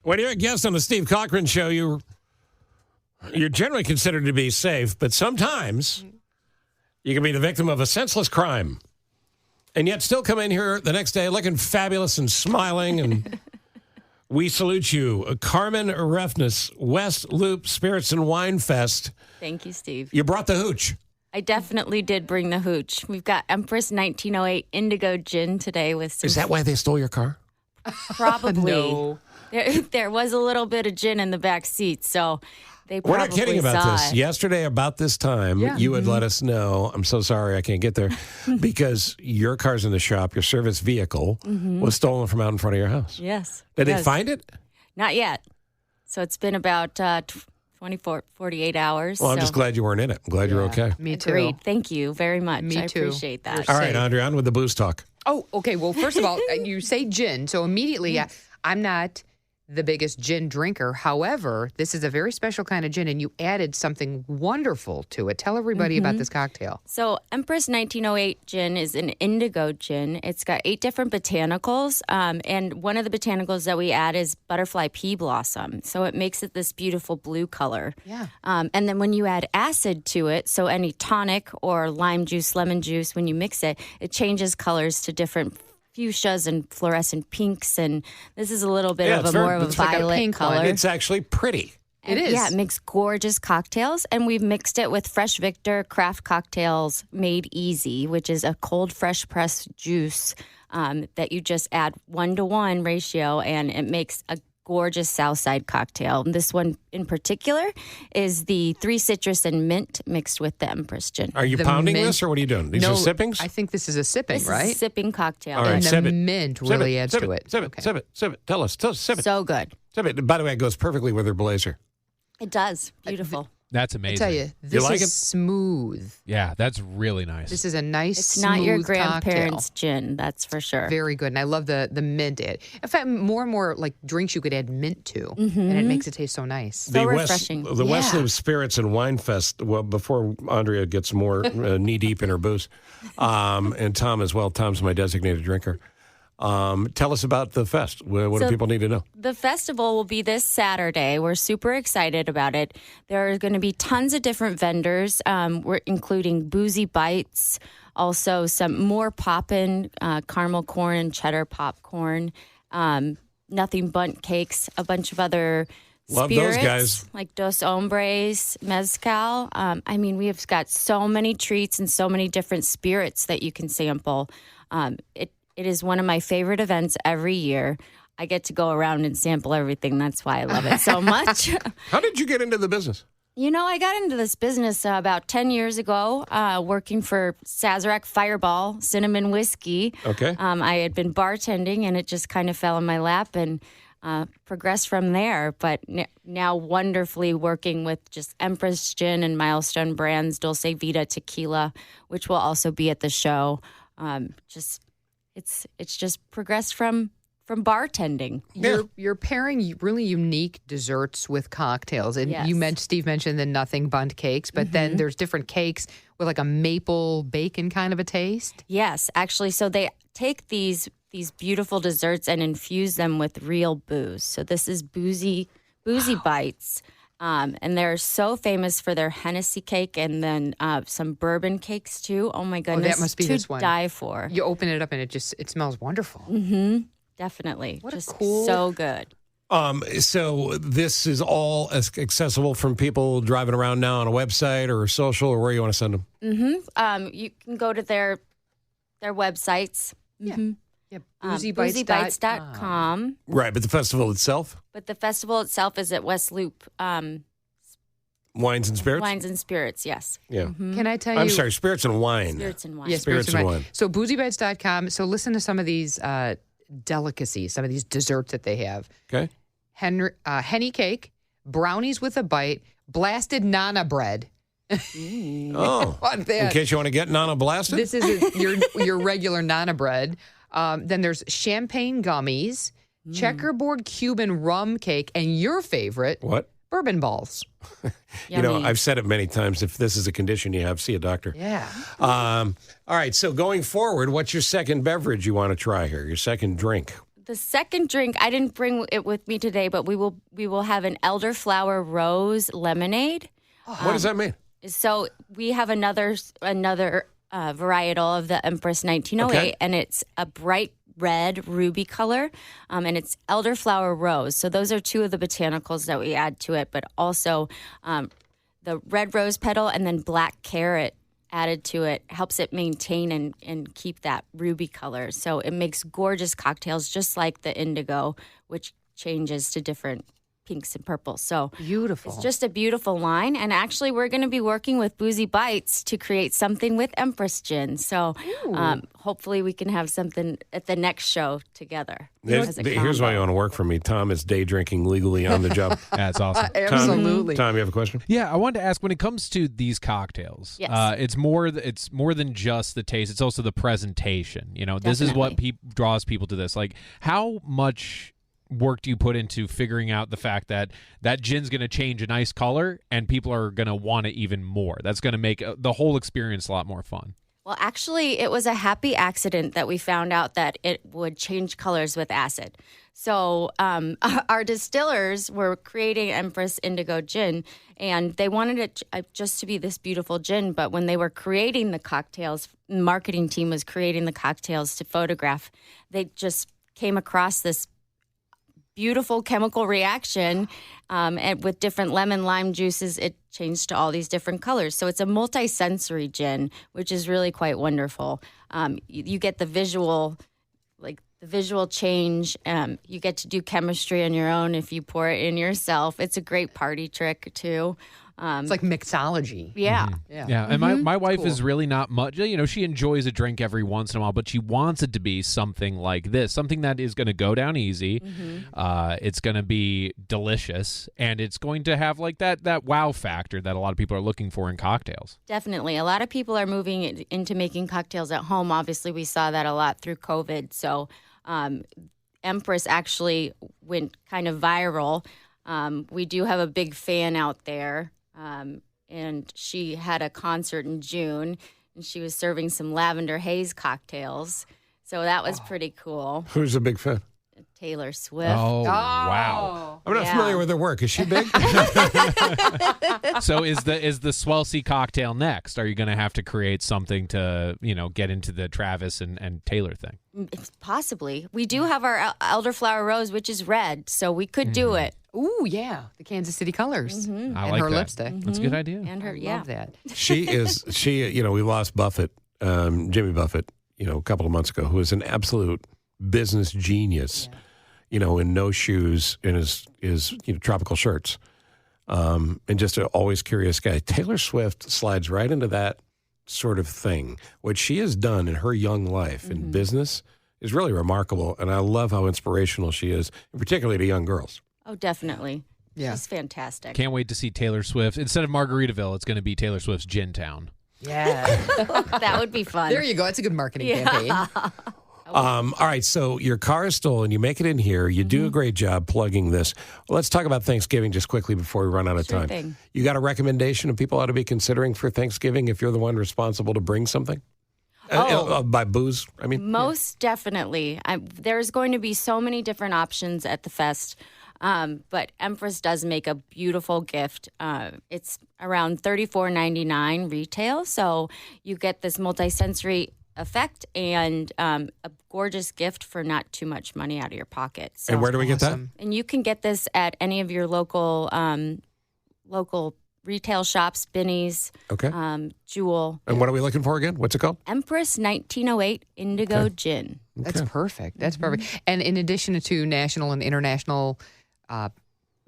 When you're a guest on the Steve Cochran Show, you're generally considered to be safe, but sometimes you can be the victim of a senseless crime and yet still come in here the next day looking fabulous and smiling. And we salute you. Carmen Refsnes, West Loop Spirits and Wine Fest. Thank you, Steve. You brought the hooch. I definitely did bring the hooch. We've got Empress 1908 Indigo Gin today with some... Is that why they stole your car? Probably. No. There was a little bit of gin in the back seat, so they probably We're not kidding about saw this. it. Yesterday, about this time, you had let us know, I'm so sorry I can't get there, because your car's in the shop, your service vehicle was stolen from out in front of your house. Yes. Did yes. they find it? Not yet. So it's been about 48 hours. Well, I'm just glad you weren't in it. I'm glad you're okay. Me too. Great. Thank you very much. Me I too. appreciate that. All right, Andrea, on with the booze talk. Oh, okay. Well, first of all, you say gin. So immediately, I'm not the biggest gin drinker. However, this is a very special kind of gin, and you added something wonderful to it. Tell everybody about this cocktail. So Empress 1908 gin is an indigo gin. It's got 8 different botanicals, and one of the botanicals that we add is butterfly pea blossom. So it makes it this beautiful blue color. Yeah. And then when you add acid to it, so any tonic or lime juice, lemon juice, when you mix it, it changes colors to different fuchsias and fluorescent pinks, and this is a little bit of a more of a violet pink color. one. It's actually pretty. It is. Yeah, it makes gorgeous cocktails, and we've mixed it with Fresh Victor Craft Cocktails Made Easy, which is a cold, fresh pressed juice that you just add 1-to-1 ratio, and it makes a gorgeous Southside cocktail. This one in particular is the 3 citrus and mint mixed with the Empress gin. Are you The pounding mint- this, or what are you doing? These no, are sippings? I think this is a sipping, This right? is a sipping cocktail. All right, and sip the it. mint Sip really it, adds sip to it. it. Sip it, Okay. sip it, sip it. Tell us, sip it. So good. Sip it. By the way, it goes perfectly with her blazer. It does. Beautiful. That's I amazing. tell you, this like is it? smooth. Yeah, that's really nice. This is a nice, It's not your smooth grandparents' cocktail. gin, that's for sure. Very good. And I love the mint. In fact, more and more like drinks you could add mint to, and it makes it taste so nice. So refreshing. The West Loop Spirits and Wine Fest, well, before Andrea gets more knee-deep in her booze, and Tom as well. Tom's my designated drinker. Tell us about the fest. What do people need to know? The festival will be this Saturday. We're super excited about it. There are going to be tons of different vendors, we're including Boozy Bites, also some more poppin', caramel corn and cheddar popcorn, Nothing Bundt Cakes, a bunch of other Love spirits, those guys. like Dos Hombres, Mezcal. I mean, we have got so many treats and so many different spirits that you can sample. It is one of my favorite events every year. I get to go around and sample everything. That's why I love it so much. How did you get into the business? You know, I got into this business about 10 years ago, working for Sazerac Fireball Cinnamon Whiskey. Okay. I had been bartending, and it just kind of fell in my lap and progressed from there. But now wonderfully working with just Empress Gin and Milestone Brands Dulce Vita Tequila, which will also be at the show. It's just progressed from bartending. You're pairing really unique desserts with cocktails. And Yes. Steve mentioned the Nothing Bundt Cakes, but then there's different cakes with like a maple bacon kind of a taste. Yes, actually, so they take these beautiful desserts and infuse them with real booze. So this is Boozy Bites. And they're so famous for their Hennessy cake and then some bourbon cakes too. Oh my goodness. that must be to this one. die for. You open it up and it smells wonderful. Definitely. What a just cool- so good. So this is all accessible from people driving around now on a website or social, or where you want to send them? You can go to their websites. Yeah, boozybites.com. Right, but the festival itself, But the festival itself is at West Loop wines and spirits. Wines and Spirits, yes. Yeah. Can I tell you? I'm sorry, spirits and wine. Spirits and wine. Yeah, Spirits and wine. So boozybites.com. So listen to some of these delicacies, some of these desserts that they have. Okay. Henny cake, brownies with a bite, blasted nana bread. Oh, Want that? in case you want to get Nana blasted. This is your regular nana bread. Then there's champagne gummies, checkerboard Cuban rum cake, and your favorite, What? bourbon balls. You know, Yummy. I've said it many times. If this is a condition you have, see a doctor. Yeah. All right. So going forward, what's your second beverage you want to try here? Your second drink? the second drink, I didn't bring it with me today, but we will have an Elderflower Rose lemonade. What does that mean? So we have another varietal of the Empress 1908, Okay. and it's a bright red ruby color, and it's Elderflower Rose. So those are two of the botanicals that we add to it, but also the red rose petal and then black carrot added to it helps it maintain and keep that ruby color. So it makes gorgeous cocktails, just like the indigo, which changes to different pinks and purples. So Beautiful. it's just a beautiful line. And actually, we're going to be working with Boozy Bites to create something with Empress Gin. So hopefully we can have something at the next show together. as a Here's why you combo. want to work for me. Tom is day drinking legally on the job. That's awesome. Absolutely. Tom, you have a question? Yeah, I wanted to ask, when it comes to these cocktails, Yes. it's more than just the taste. It's also the presentation. You know, this is what draws people to this. Like, how much work do you put into figuring out the fact that gin's going to change a nice color and people are going to want it even more? That's going to make the whole experience a lot more fun. Well, actually, it was a happy accident that we found out that it would change colors with acid. So our distillers were creating Empress Indigo Gin, and they wanted it just to be this beautiful gin. But when they were creating the cocktails, the marketing team was creating the cocktails to photograph, they just came across this beautiful chemical reaction, and with different lemon lime juices, it changed to all these different colors. So it's a multi-sensory gin, which is really quite wonderful. You get the visual, change. You get to do chemistry on your own if you pour it in yourself. It's a great party trick too. It's like mixology. Yeah. Yeah, and my wife is really not much. You know, she enjoys a drink every once in a while, but she wants it to be something like this, something that is going to go down easy. It's going to be delicious, and it's going to have like that wow factor that a lot of people are looking for in cocktails. Definitely. A lot of people are moving into making cocktails at home. Obviously, we saw that a lot through COVID. So Empress actually went kind of viral. We do have a big fan out there. And she had a concert in June, and she was serving some lavender haze cocktails. So that was pretty cool. Who's a big fan? Taylor Swift. Oh, wow. I'm not Yeah. familiar with her work. Is she big? So is the Swelsey cocktail next? Are you going to have to create something to, get into the Travis and Taylor thing? Possibly. We do have our Elderflower Rose, which is red, so we could do it. Ooh, yeah. The Kansas City colors. I And like her that. lipstick. That's a good idea. And her, I love that. We lost Buffett, Jimmy Buffett, a couple of months ago, who is an absolute business genius, in no shoes, in his tropical shirts, and just an always curious guy. Taylor Swift slides right into that sort of thing. What she has done in her young life in business is really remarkable, and I love how inspirational she is, particularly to young girls. Oh, definitely. Yeah. She's fantastic. Can't wait to see Taylor Swift. Instead of Margaritaville, it's going to be Taylor Swift's Gin Town. Yeah. That would be fun. There you go. It's a good marketing campaign. All right, so your car is stolen. You make it in here. You do a great job plugging this. Let's talk about Thanksgiving just quickly before we run out of Sure time. thing. You got a recommendation of people ought to be considering for Thanksgiving if you're the one responsible to bring something? By booze, I mean? Most definitely. There's going to be so many different options at the fest, but Empress does make a beautiful gift. It's around $34.99 retail, so you get this multisensory effect and a gorgeous gift for not too much money out of your pocket. So, And where do we get that? Awesome. and you can get this at any of your local retail shops, Binny's, Okay. Jewel. And what are we looking for again? What's it called? Empress 1908 Indigo Gin. That's perfect. That's perfect. And in addition to national and international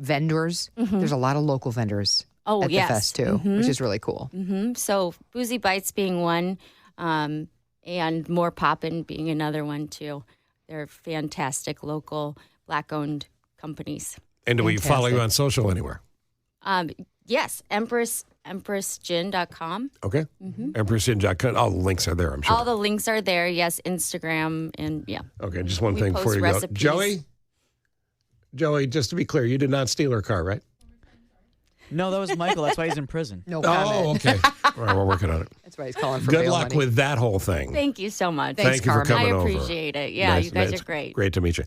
vendors, there's a lot of local vendors Oh, at yes. the fest too, which is really cool. So Boozy Bites being one, and More Poppin' being another one too. They're fantastic local Black-owned companies. And do we follow you Fantastic. on social anywhere? Yes, empressgin.com. Okay. EmpressGin.com. All the links are there, I'm sure. All the links are there. Yes, Instagram and yeah. Okay, just one We thing post before you go. recipes. Joey, just to be clear, you did not steal her car, right? No, that was Michael. That's why he's in prison. No comment. Oh, okay. All right, we're working on it. That's why he's calling for Good bail luck money. with that whole thing. Thank you so much. Thanks, Thank you for Carmen. coming I over. appreciate it. Yeah, Nice. you guys It's are great. Great to meet you.